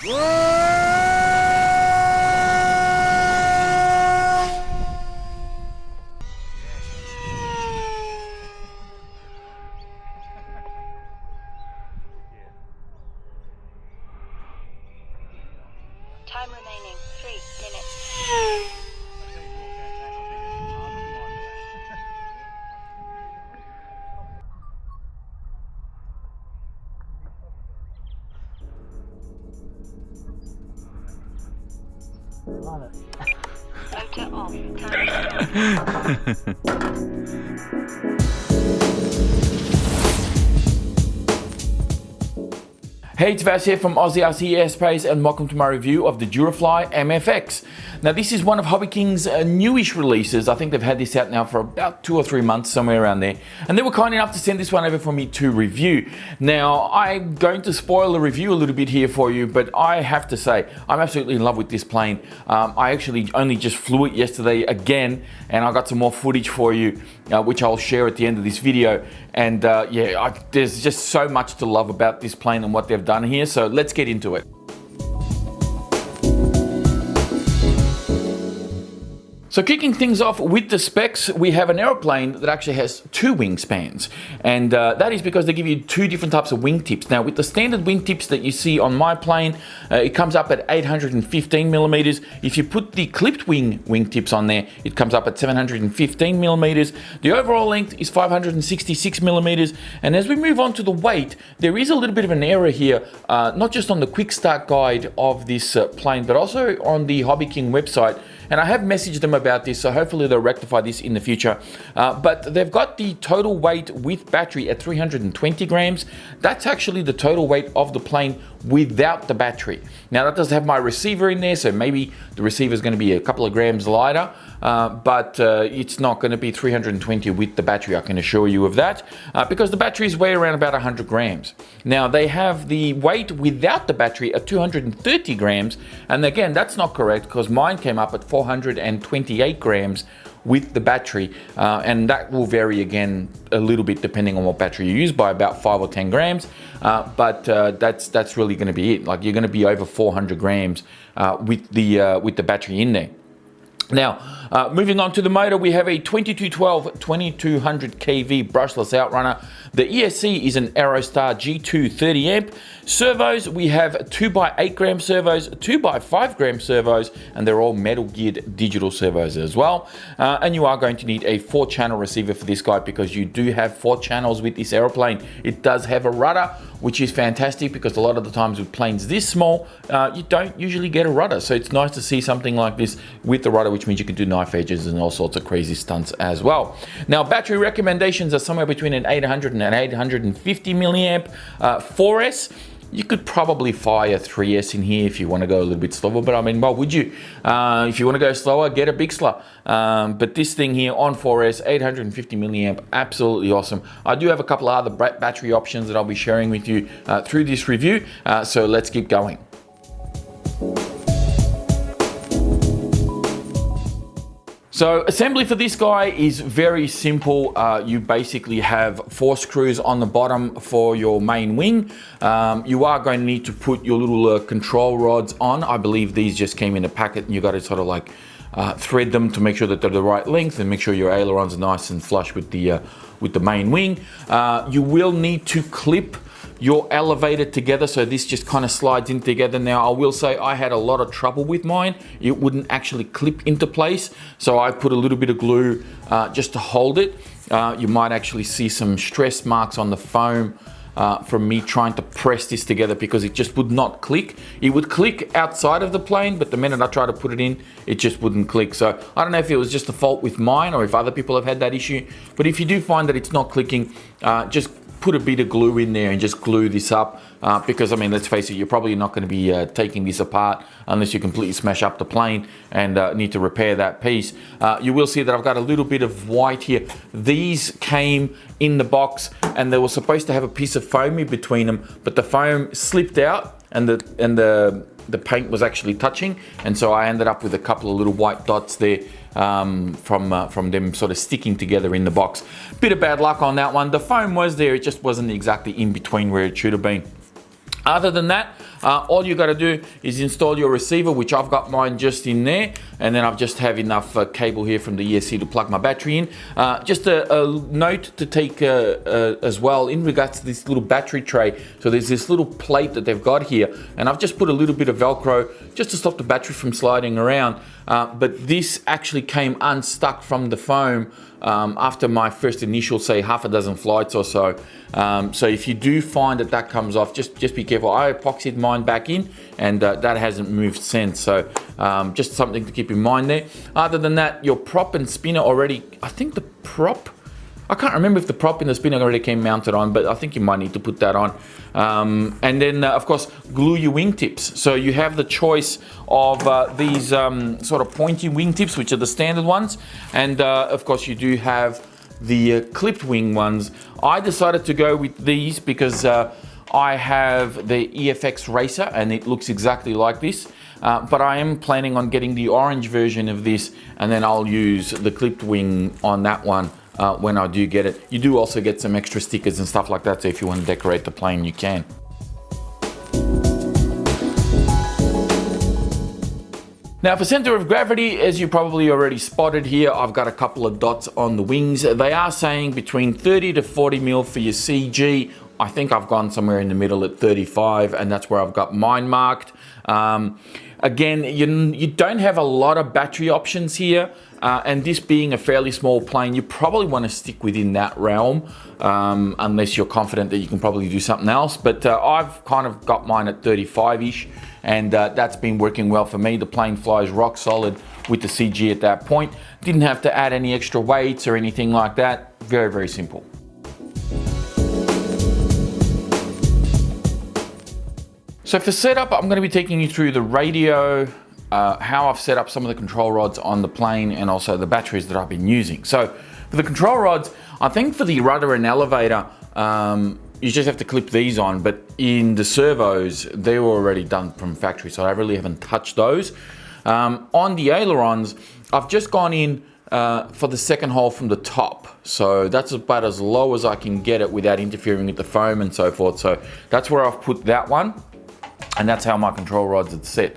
Time remaining 3 minutes. Love it. Motor off. Time Hey, it's Vash here from Aussie RC Airspace and welcome to my review of the Durafly MFX. Now this is one of HobbyKing's newish releases. I think they've had this out now for about 2 or 3 months, somewhere around there. And they were kind enough to send this one over for me to review. Now I'm going to spoil the review a little bit here for you, but I have to say, I'm absolutely in love with this plane. I actually only just flew it yesterday again, and I got some more footage for you, which I'll share at the end of this video. And there's just so much to love about this plane and what they've done here, so let's get into it. So kicking things off with the specs, we have an aeroplane that actually has 2 wingspans, and that is because they give you 2 different types of wingtips. Now with the standard wingtips that you see on my plane, it comes up at 815 millimeters. If you put the clipped wingtips on there, it comes up at 715 millimeters. The overall length is 566 millimeters, and as we move on to the weight, there is a little bit of an error here, not just on the quick start guide of this plane, but also on the HobbyKing website. And I have messaged them about this, so hopefully they'll rectify this in the future. But they've got the total weight with battery at 320 grams. That's actually the total weight of the plane without the battery. Now that does have my receiver in there, so maybe the receiver is going to be a couple of grams lighter, but it's not going to be 320 with the battery, I can assure you of that, because the batteries weigh around about 100 grams. Now they have the weight without the battery at 230 grams, and again, that's not correct because mine came up at 428 grams with the battery, and that will vary again a little bit depending on what battery you use by about 5 or 10 grams, but that's really going to be it. Like, you're going to be over 400 grams with the battery in there. Now, moving on to the motor, we have a 2212 2200 kV brushless outrunner. The ESC is an Aerostar G2 30 amp. Servos, we have 2x8 gram servos, 2x5 gram servos, and they're all metal geared digital servos as well. And you are going to need a 4-channel receiver for this guy because you do have 4 channels with this aeroplane. It does have a rudder, which is fantastic because a lot of the times with planes this small, you don't usually get a rudder. So it's nice to see something like this with the rudder, which means you can do knife edges and all sorts of crazy stunts as well. Now, battery recommendations are somewhere between an 800 and an 850 milliamp 4S. You could probably fire a 3S in here if you want to go a little bit slower, but I mean, why would you? If you want to go slower, get a Bixler. But this thing here on 4S, 850 milliamp, absolutely awesome. I do have a couple of other battery options that I'll be sharing with you through this review, so let's keep going. So assembly for this guy is very simple. You basically have 4 screws on the bottom for your main wing. You are going to need to put your little control rods on. I believe these just came in a packet and you got to sort of like thread them to make sure that they're the right length and make sure your ailerons are nice and flush with the main wing. You will need to clip your elevator together, so this just kind of slides in together. Now I will say I had a lot of trouble with mine. It wouldn't actually clip into place, so I put a little bit of glue just to hold it. You might actually see some stress marks on the foam from me trying to press this together because it just would not click. It would click outside of the plane, but the minute I tried to put it in, it just wouldn't click. So I don't know if it was just a fault with mine or if other people have had that issue, but if you do find that it's not clicking, just put a bit of glue in there and just glue this up, because I mean, let's face it, you're probably not going to be taking this apart unless you completely smash up the plane and need to repair that piece. You will see that I've got a little bit of white here. These came in the box and they were supposed to have a piece of foam in between them, but the foam slipped out and the paint was actually touching, and so I ended up with a couple of little white dots there from them sort of sticking together in the box. Bit of bad luck on that one. The foam was there, it just wasn't exactly in between where it should have been. Other than that, all you got to do is install your receiver, which I've got mine just in there, and then I've just have enough cable here from the ESC to plug my battery in. Just a note to take as well in regards to this little battery tray. So there's this little plate that they've got here, and I've just put a little bit of Velcro just to stop the battery from sliding around. But this actually came unstuck from the foam after my first initial, say, half a dozen flights or so. So if you do find that comes off, just be careful. I epoxied mine back in, and that hasn't moved since. So just something to keep in mind there. Other than that, your prop and spinner already, I think the prop, I can't remember if the prop and the spinner already came mounted on, but I think you might need to put that on. And then, of course, glue your wingtips. So you have the choice of these sort of pointy wingtips, which are the standard ones. And, of course, you do have the clipped wing ones. I decided to go with these because I have the EFX Racer, and it looks exactly like this. But I am planning on getting the orange version of this, and then I'll use the clipped wing on that one. When I do get it. You do also get some extra stickers and stuff like that, so if you want to decorate the plane, you can. Now for center of gravity, as you probably already spotted here, I've got a couple of dots on the wings. They are saying between 30 to 40 mil for your CG. I think I've gone somewhere in the middle at 35, and that's where I've got mine marked. Again, you don't have a lot of battery options here, and this being a fairly small plane, you probably want to stick within that realm, unless you're confident that you can probably do something else. But I've kind of got mine at 35-ish, and that's been working well for me. The plane flies rock solid with the CG at that point. Didn't have to add any extra weights or anything like that. Very, very simple. So for setup, I'm going to be taking you through the radio, how I've set up some of the control rods on the plane, and also the batteries that I've been using. So for the control rods, I think for the rudder and elevator, you just have to clip these on, but in the servos, they were already done from factory, so I really haven't touched those. On the ailerons, I've just gone in for the second hole from the top. So that's about as low as I can get it without interfering with the foam and so forth. So that's where I've put that one. And that's how my control rods are set.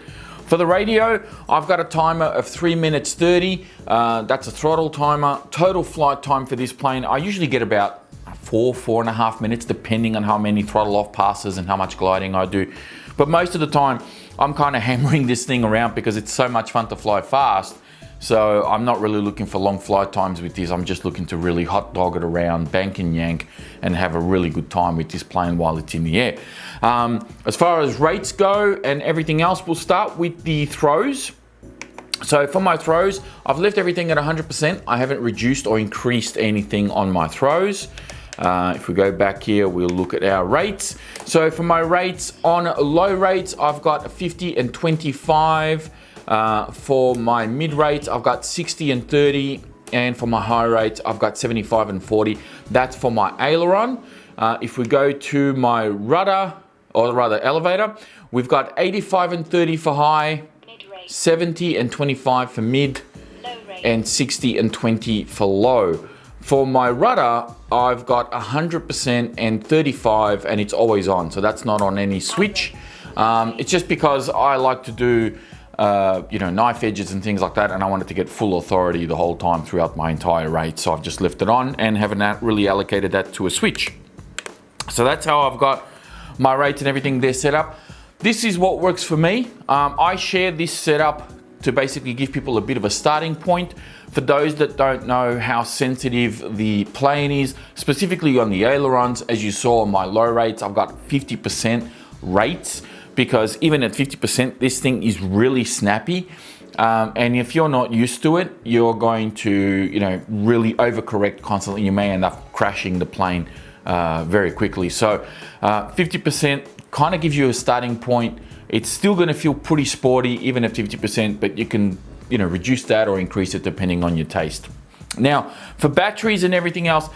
For the radio, I've got a timer of 3 minutes 30. That's a throttle timer. Total flight time for this plane, I usually get about 4.5 minutes, depending on how many throttle off passes and how much gliding I do. But most of the time, I'm kind of hammering this thing around because it's so much fun to fly fast. So I'm not really looking for long flight times with this. I'm just looking to really hot dog it around, bank and yank, and have a really good time with this plane while it's in the air. As far as rates go and everything else, we'll start with the throws. So for my throws, I've left everything at 100%. I haven't reduced or increased anything on my throws. If we go back here, we'll look at our rates. So for my rates, on low rates, I've got 50 and 25. For my mid rates, I've got 60 and 30, and for my high rates, I've got 75 and 40. That's for my aileron. If we go to my rudder, or rather elevator, we've got 85 and 30 for high, 70 and 25 for mid, and 60 and 20 for low. For my rudder, I've got 100% and 35, and it's always on, so that's not on any switch. It's just because I like to do knife edges and things like that, and I wanted to get full authority the whole time throughout my entire rate, so I've just left it on and haven't really allocated that to a switch. So that's how I've got my rates and everything there set up. This is what works for me. I share this setup to basically give people a bit of a starting point. For those that don't know how sensitive the plane is, specifically on the ailerons, as you saw on my low rates, I've got 50% rates, because even at 50%, this thing is really snappy. And if you're not used to it, you're going to, really overcorrect constantly. You may end up crashing the plane very quickly. So 50% kind of gives you a starting point. It's still going to feel pretty sporty, even at 50%, but you can, reduce that or increase it depending on your taste. Now, for batteries and everything else,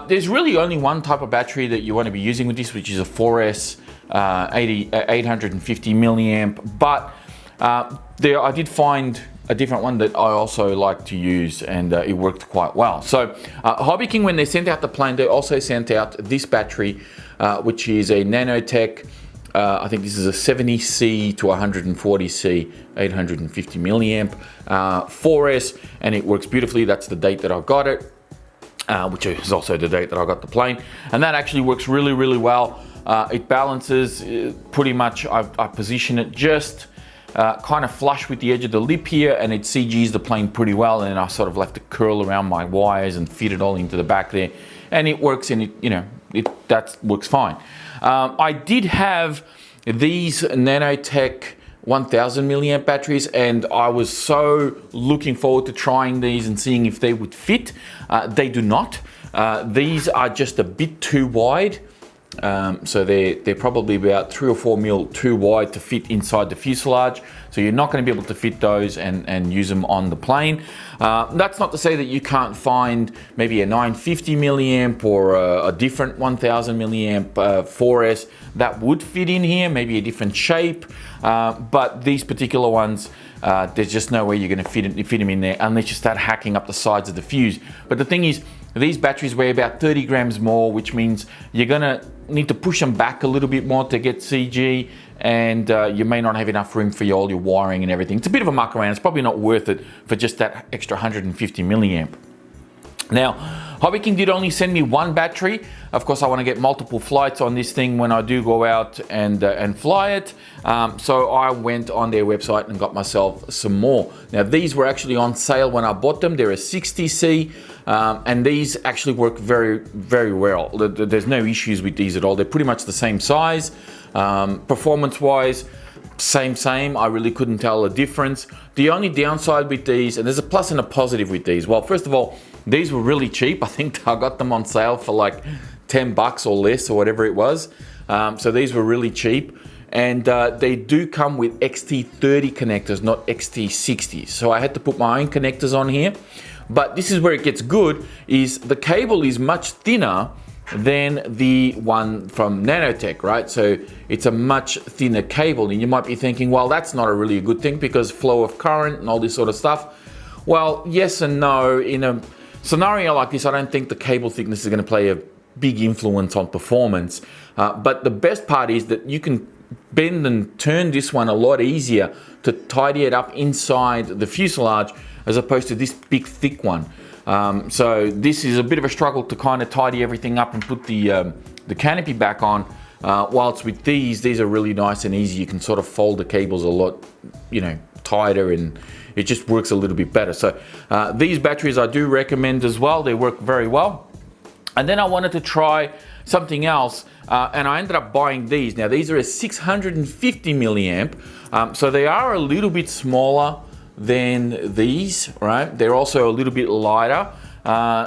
there's really only one type of battery that you want to be using with this, which is a 4S 850 milliamp. But I did find a different one that I also like to use, and it worked quite well. So HobbyKing, when they sent out the plane, they also sent out this battery, which is a Nanotech I think this is a 70C to 140C, 850 milliamp 4S, and it works beautifully. That's the date that I got it, which is also the date that I got the plane. And that actually works really, really well. It balances pretty much, I position it just kind of flush with the edge of the lip here, and it CGs the plane pretty well, and then I sort of left it curl around my wires and fit it all into the back there, and it works, and that works fine. I did have these Nanotech 1000 milliamp batteries, and I was so looking forward to trying these and seeing if they would fit. They do not. These are just a bit too wide. So they're probably about 3 or 4 mil too wide to fit inside the fuselage. So you're not going to be able to fit those and use them on the plane. That's not to say that you can't find maybe a 950 milliamp or a different 1000 milliamp 4S that would fit in here, maybe a different shape. But these particular ones, there's just no way you're going to fit them in there unless you start hacking up the sides of the fuse. But the thing is, these batteries weigh about 30 grams more, which means you're gonna need to push them back a little bit more to get CG, and you may not have enough room for all your wiring and everything. It's a bit of a muck around. It's probably not worth it for just that extra 150 milliamp. Now, HobbyKing did only send me one battery. Of course, I want to get multiple flights on this thing when I do go out and fly it. So I went on their website and got myself some more. Now, these were actually on sale when I bought them. They're a 60C, and these actually work very, very well. There's no issues with these at all. They're pretty much the same size. Performance-wise, same. I really couldn't tell a difference. The only downside with these, and there's a plus and a positive with these. Well, first of all, these were really cheap. I think I got them on sale for like 10 bucks or less or whatever it was. So these were really cheap. And they do come with XT30 connectors, not XT60. So I had to put my own connectors on here. But this is where it gets good, is the cable is much thinner than the one from Nanotech, right? So it's a much thinner cable, and you might be thinking, well, that's not a really good thing because flow of current and all this sort of stuff. Well, yes and no. In a scenario like this, I don't think the cable thickness is going to play a big influence on performance. But the best part is that you can bend and turn this one a lot easier to tidy it up inside the fuselage as opposed to this big thick one. So this is a bit of a struggle to kind of tidy everything up and put the canopy back on. Whilst with these are really nice and easy. You can sort of fold the cables a lot, tighter, and it just works a little bit better. So these batteries I do recommend as well. They work very well. And then I wanted to try something else, and I ended up buying these. Now these are a 650 milliamp, so they are a little bit smaller than these, right? They're also a little bit lighter.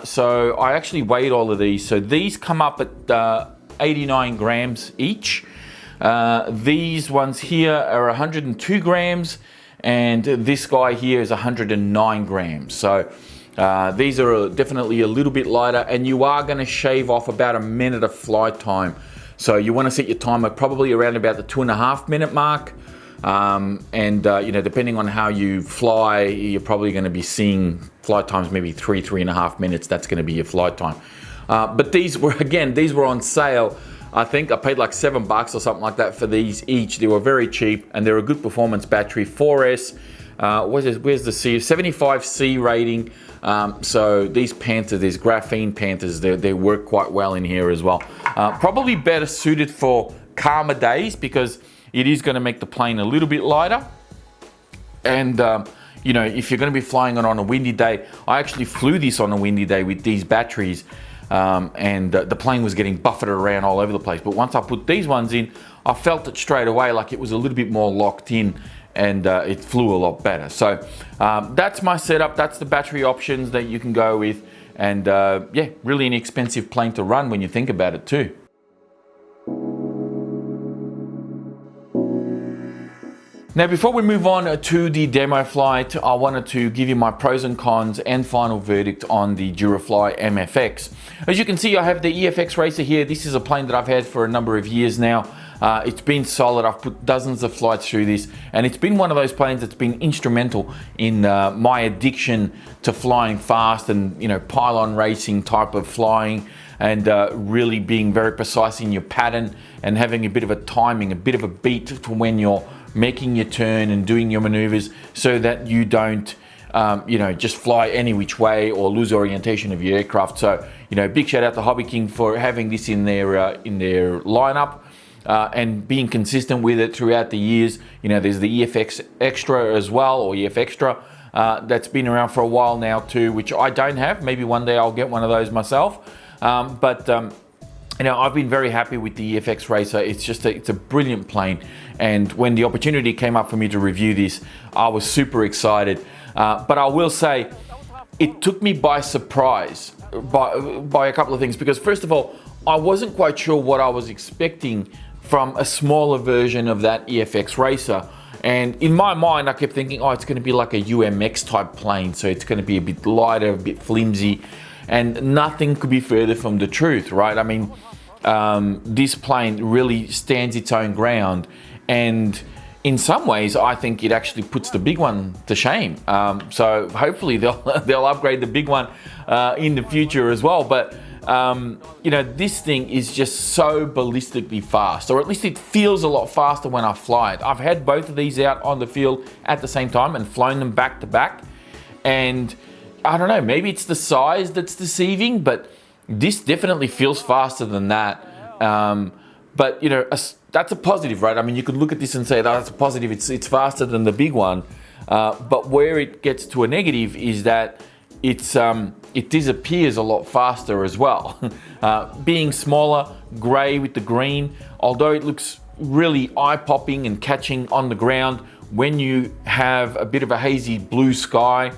So I actually weighed all of these. So these come up at 89 grams each. These ones here are 102 grams, and this guy here is 109 grams. So these are definitely a little bit lighter, and you are going to shave off about a minute of flight time. So you want to set your timer probably around about the 2.5 minute mark. Depending on how you fly, you're probably going to be seeing flight times maybe 3.5 minutes. That's going to be your flight time. But these were on sale. I think I paid like $7 or something like that for these each. They were very cheap, and they're a good performance battery. 4S. Where's the C? 75C rating. So these Panthers, these graphene Panthers, they work quite well in here as well. Probably better suited for calmer days because it is going to make the plane a little bit lighter. And if you're going to be flying it on a windy day, I actually flew this on a windy day with these batteries, and the plane was getting buffeted around all over the place. But once I put these ones in, I felt it straight away like it was a little bit more locked in, and it flew a lot better. So that's my setup. That's the battery options that you can go with, and really inexpensive plane to run when you think about it too. Now, before we move on to the demo flight, I wanted to give you my pros and cons and final verdict on the Durafly MFX. As you can see, I have the EFX Racer here. This is a plane that I've had for a number of years now. It's been solid. I've put dozens of flights through this, and it's been one of those planes that's been instrumental in my addiction to flying fast and, you know, pylon racing type of flying, and really being very precise in your pattern and having a bit of a timing, a bit of a beat to when you're making your turn and doing your maneuvers, so that you don't you know, just fly any which way or lose orientation of your aircraft. So, you know, big shout out to HobbyKing for having this in their lineup and being consistent with it throughout the years. You know, there's the EFX Extra as well, or EF Extra, that's been around for a while now too, which I don't have. Maybe one day I'll get one of those myself. You know, I've been very happy with the MFX Racer. It's a brilliant plane, and when the opportunity came up for me to review this, I was super excited. But I will say, it took me by surprise by a couple of things, because first of all, I wasn't quite sure what I was expecting from a smaller version of that MFX Racer. And in my mind, I kept thinking, oh, it's going to be like a UMX type plane, so it's going to be a bit lighter, a bit flimsy, and nothing could be further from the truth, right? I mean, this plane really stands its own ground, and in some ways, I think it actually puts the big one to shame. So hopefully they'll upgrade the big one in the future as well. But you know, this thing is just so ballistically fast, or at least it feels a lot faster when I fly it. I've had both of these out on the field at the same time and flown them back to back, and I don't know, maybe it's the size that's deceiving, but this definitely feels faster than that. But you know, that's a positive, right? I mean, you could look at this and say, oh, that's a positive, it's faster than the big one. But where it gets to a negative is that it disappears a lot faster as well. Being smaller, grey with the green, although it looks really eye-popping and catching on the ground, when you have a bit of a hazy blue sky,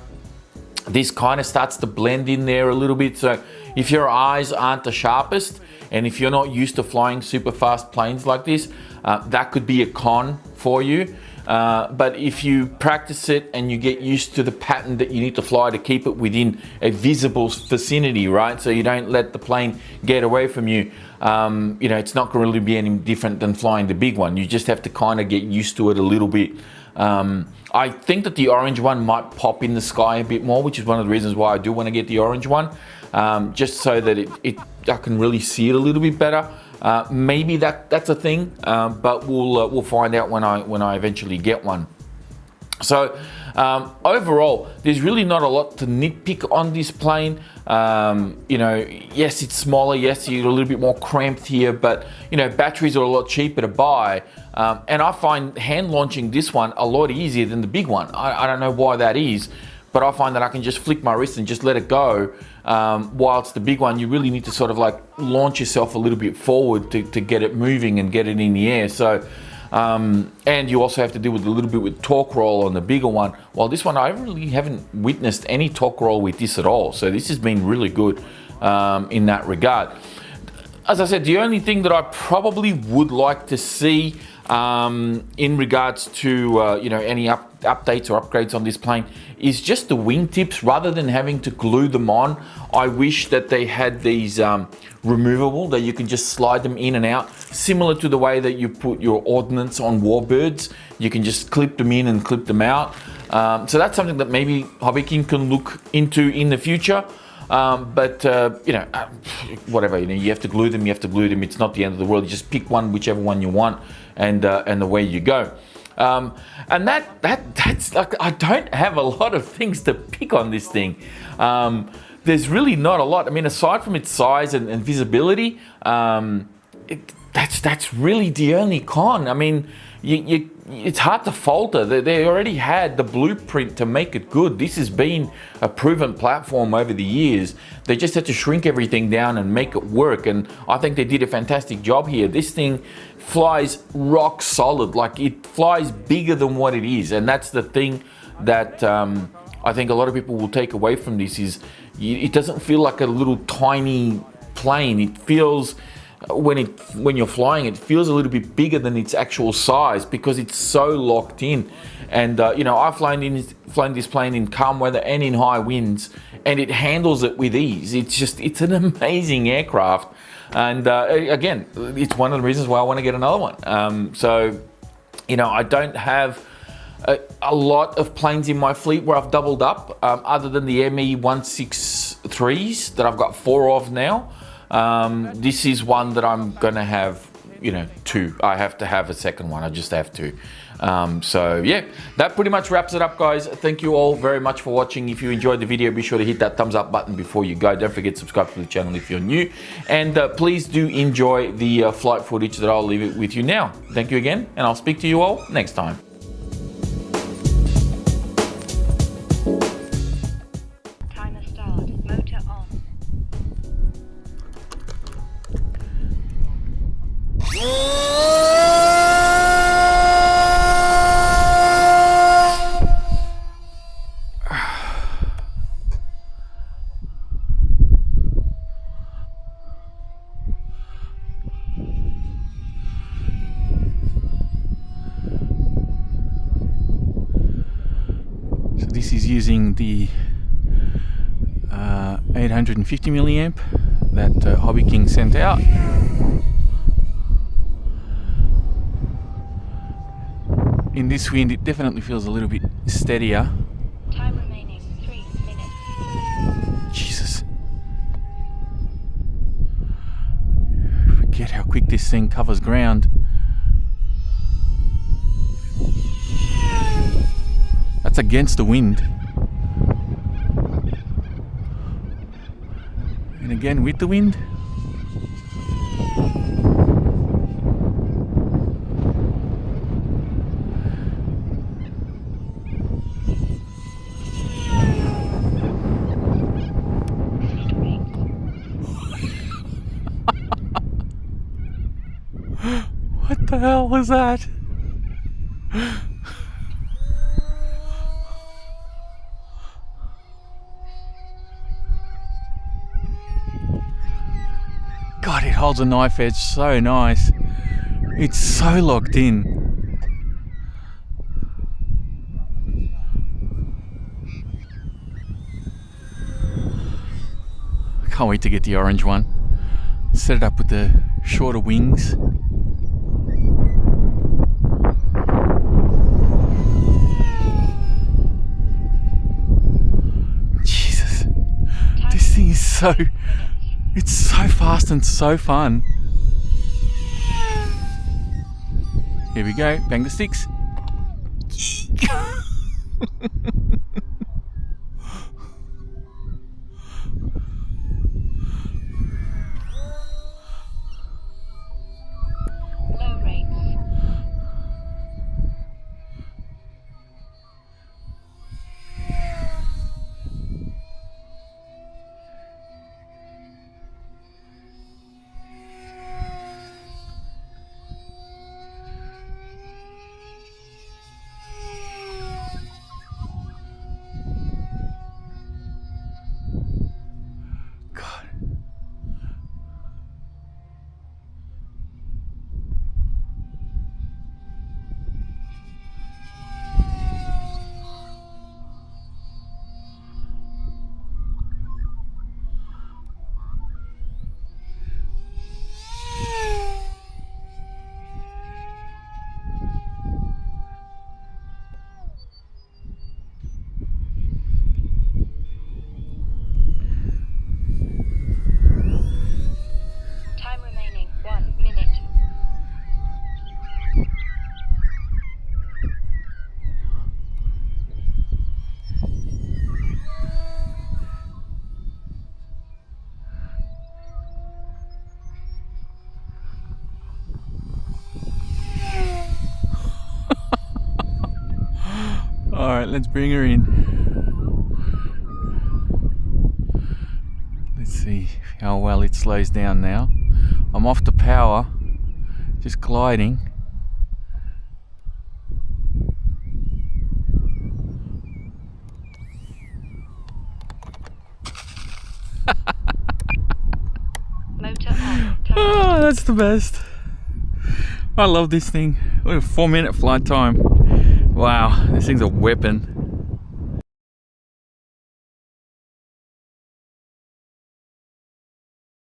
this kind of starts to blend in there a little bit. So if your eyes aren't the sharpest, and if you're not used to flying super fast planes like this, that could be a con for you. But if you practice it and you get used to the pattern that you need to fly to keep it within a visible vicinity, right? So you don't let the plane get away from you. You know, it's not going to really be any different than flying the big one. You just have to kind of get used to it a little bit. I think that the orange one might pop in the sky a bit more, which is one of the reasons why I do want to get the orange one, just so that I can really see it a little bit better. Maybe that's a thing, but we'll find out when I eventually get one. So overall, there's really not a lot to nitpick on this plane. You know, yes, it's smaller, yes, you're a little bit more cramped here, but you know, batteries are a lot cheaper to buy. And I find hand launching this one a lot easier than the big one. I don't know why that is, but I find that I can just flick my wrist and just let it go. Whilst the big one, you really need to sort of like launch yourself a little bit forward to get it moving and get it in the air. So, and you also have to deal with a little bit with torque roll on the bigger one. While this one, I really haven't witnessed any torque roll with this at all. So this has been really good in that regard. As I said, the only thing that I probably would like to see in regards to you know, any updates or upgrades on this plane is just the wingtips. Rather than having to glue them on, I wish that they had these removable, that you can just slide them in and out, similar to the way that you put your ordnance on warbirds. You can just clip them in and clip them out. So that's something that maybe HobbyKing can look into in the future. But you know, whatever, you know, you have to glue them, it's not the end of the world. You just pick one, whichever one you want, and away you go. And that's like, I don't have a lot of things to pick on this thing. There's really not a lot. I mean, aside from its size and visibility, that's really the only con. I mean, it's hard to falter. They already had the blueprint to make it good. This has been a proven platform over the years. They just had to shrink everything down and make it work, and I think they did a fantastic job here. This thing flies rock solid. Like, it flies bigger than what it is, and that's the thing that I think a lot of people will take away from this is it doesn't feel like a little tiny plane. It feels, when you're flying, it feels a little bit bigger than its actual size because it's so locked in. And you know, I've flown this plane in calm weather and in high winds, and it handles it with ease. It's an amazing aircraft. And again, it's one of the reasons why I want to get another one. So, you know, I don't have a lot of planes in my fleet where I've doubled up, other than the ME163s that I've got 4 of now. This is one that I'm gonna have, you know, 2. I have to have a second one. I just have to. So yeah, that pretty much wraps it up, guys. Thank you all very much for watching. If you enjoyed the video, be sure to hit that thumbs up button before you go. Don't forget to subscribe to the channel if you're new, and please do enjoy the flight footage that I'll leave it with you now. Thank you again, and I'll speak to you all next time. Timer start. Motor on. So this is using the 850 milliamp that HobbyKing sent out. In this wind, it definitely feels a little bit steadier. Time remaining 3 minutes. Jesus. Forget how quick this thing covers ground. That's against the wind. And again with the wind. What the hell was that? God, it holds a knife edge so nice. It's so locked in. Can't wait to get the orange one. Set it up with the shorter wings. Jesus, this thing is so... It's so fast and so fun. Here we go, bang the sticks. Low rates. God. Time remaining 1 minute. Alright, let's bring her in. Let's see how well it slows down now. I'm off the power, just gliding. Motor on. Oh, that's the best. I love this thing. What a 4-minute flight time. Wow, this thing's a weapon.